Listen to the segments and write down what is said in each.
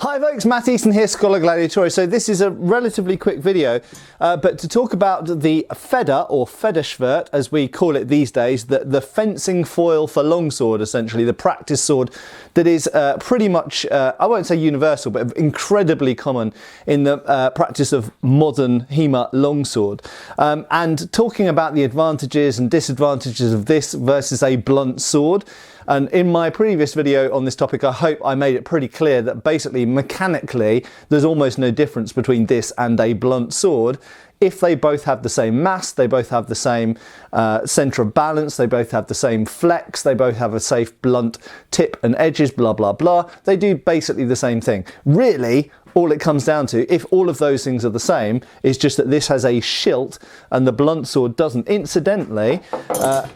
Hi folks, Matt Easton here, Schola Gladiatoria. So this is a relatively quick video, but to talk about the FEDER, or federschwert as we call it these days, the fencing foil for longsword, essentially, the practice sword that is pretty much, I won't say universal, but incredibly common in the practice of modern HEMA longsword. And talking about the advantages and disadvantages of this versus a blunt sword. And in my previous video on this topic, I hope I made it pretty clear that basically mechanically there's almost no difference between this and a blunt sword. If they both have the same mass, they both have the same centre of balance, they both have the same flex, they both have a safe blunt tip and edges, blah, blah, blah. They do basically the same thing. Really, all it comes down to, if all of those things are the same, is just that this has a shield and the blunt sword doesn't. Incidentally,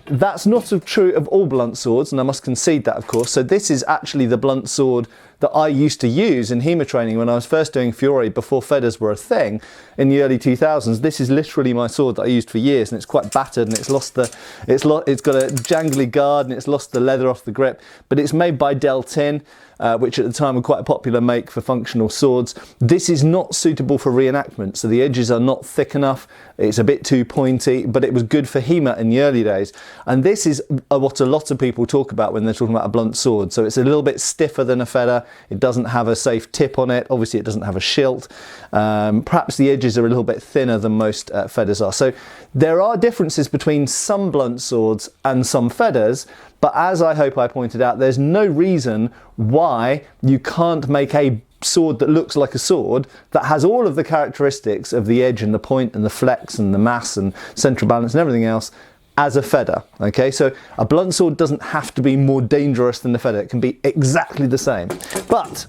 that's not true of all blunt swords, and I must concede that, of course. So this is actually the blunt sword that I used to use in HEMA training when I was first doing Fiore before FEDERs were a thing in the early 2000s. This is literally my sword that I used for years, and it's quite battered and it's got a jangly guard and it's lost the leather off the grip, but it's made by Tin, which at the time were quite a popular make for functional swords. This is not suitable for reenactment, so the edges are not thick enough, it's a bit too pointy, but it was good for HEMA in the early days. And this is what a lot of people talk about when they're talking about a blunt sword. So it's a little bit stiffer than a FEDER, it doesn't have a safe tip on it, obviously it doesn't have a shield, perhaps the edges are a little bit thinner than most FEDERs are. So there are differences between some blunt swords and some FEDERs, but as I hope I pointed out, there's no reason why you can't make a sword that looks like a sword that has all of the characteristics of the edge and the point and the flex and the mass and central balance and everything else as a FEDER. Okay, so a blunt sword doesn't have to be more dangerous than the FEDER, it can be exactly the same. But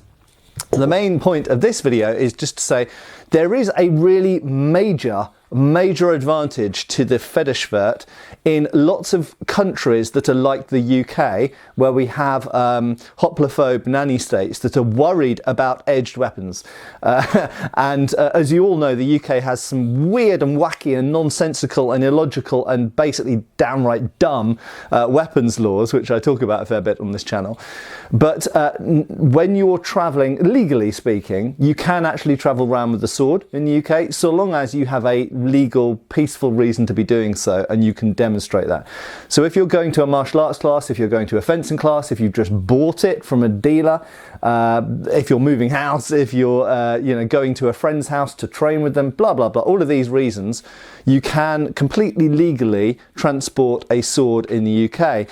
the main point of this video is just to say there is a really major advantage to the federschwert in lots of countries that are like the UK, where we have hoplophobe nanny states that are worried about edged weapons. As you all know, the UK has some weird and wacky and nonsensical and illogical and basically downright dumb weapons laws, which I talk about a fair bit on this channel. But when you're travelling, legally speaking, you can actually travel around with a sword in the UK, so long as you have a legal, peaceful reason to be doing so, and you can demonstrate that. So if you're going to a martial arts class, if you're going to a fencing class, if you've just bought it from a dealer, if you're moving house, if you're going to a friend's house to train with them, blah, blah, blah, all of these reasons, you can completely legally transport a sword in the UK.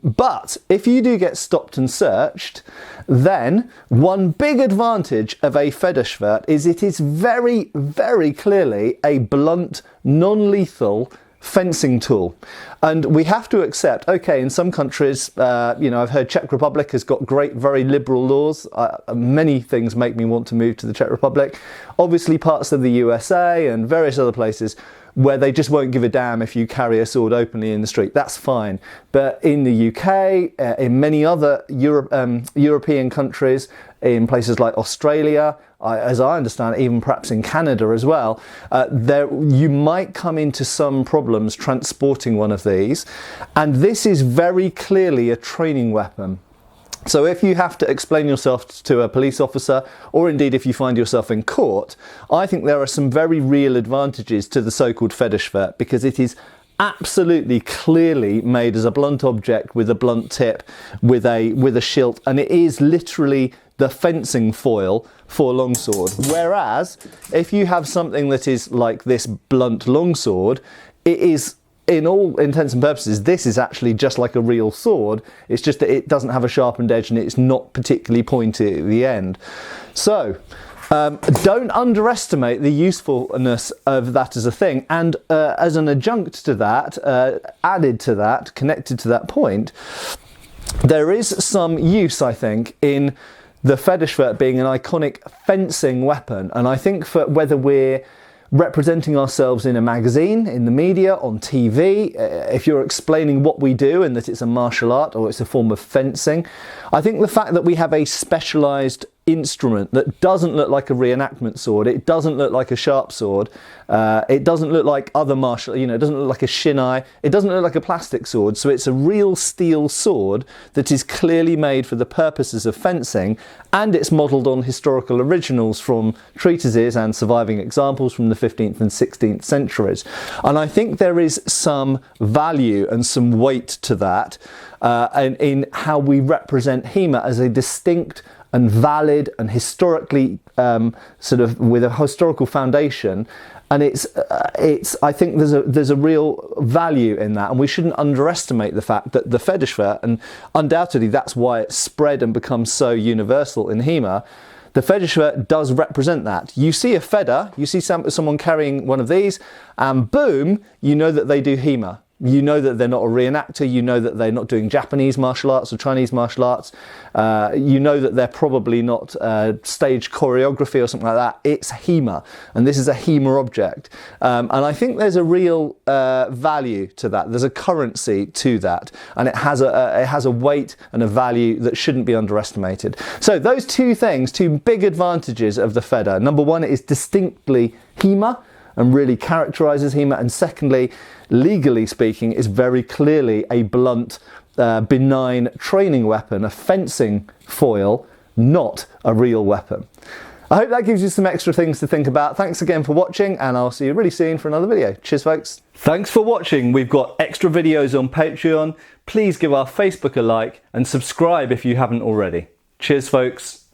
But if you do get stopped and searched, then one big advantage of a federschwert is it is very, very clearly a blunt, non-lethal fencing tool. And we have to accept, okay, in some countries, I've heard Czech Republic has got great, very liberal laws. Many things make me want to move to the Czech Republic. Obviously parts of the USA and various other places where they just won't give a damn if you carry a sword openly in the street. That's fine. But in the UK, in many other European countries, in places like Australia, as I understand it, even perhaps in Canada as well, you might come into some problems transporting one of these. And this is very clearly a training weapon. So if you have to explain yourself to a police officer, or indeed if you find yourself in court, I think there are some very real advantages to the so-called federschwert, because it is absolutely clearly made as a blunt object with a blunt tip, with a shield, and it is literally the fencing foil for longsword. Whereas if you have something that is like this blunt longsword, it is, in all intents and purposes, this is actually just like a real sword. It's just that it doesn't have a sharpened edge and it's not particularly pointy at the end. So don't underestimate the usefulness of that as a thing. And as an adjunct to that, added to that, connected to that point, there is some use, I think, in the federschwert being an iconic fencing weapon. And I think for whether we're representing ourselves in a magazine, in the media, on TV, if you're explaining what we do and that it's a martial art or it's a form of fencing, I think the fact that we have a specialised instrument that doesn't look like a reenactment sword, it doesn't look like a sharp sword, it doesn't look like other martial, it doesn't look like a shinai, it doesn't look like a plastic sword, so it's a real steel sword that is clearly made for the purposes of fencing, and it's modelled on historical originals from treatises and surviving examples from the 15th and 16th centuries. And I think there is some value and some weight to that in how we represent HEMA as a distinct and valid and historically sort of with a historical foundation, and it's I think there's a real value in that, and we shouldn't underestimate the fact that the federschwert, and undoubtedly that's why it's spread and become so universal in HEMA, the federschwert does represent that. You see a FEDER, you see someone carrying one of these, and boom, you know that they do HEMA. You know that they're not a reenactor, you know that they're not doing Japanese martial arts or Chinese martial arts, you know that they're probably not stage choreography or something like that. It's HEMA, and this is a HEMA object. And I think there's a real value to that. There's a currency to that, and it has a weight and a value that shouldn't be underestimated. So those two things, two big advantages of the FEDER. Number one, it is distinctly HEMA and really characterises HEMA, and secondly, legally speaking, is very clearly a blunt, benign training weapon, a fencing foil, not a real weapon. I hope that gives you some extra things to think about. Thanks again for watching, and I'll see you really soon for another video. Cheers, folks. Thanks for watching. We've got extra videos on Patreon. Please give our Facebook a like and subscribe if you haven't already. Cheers, folks.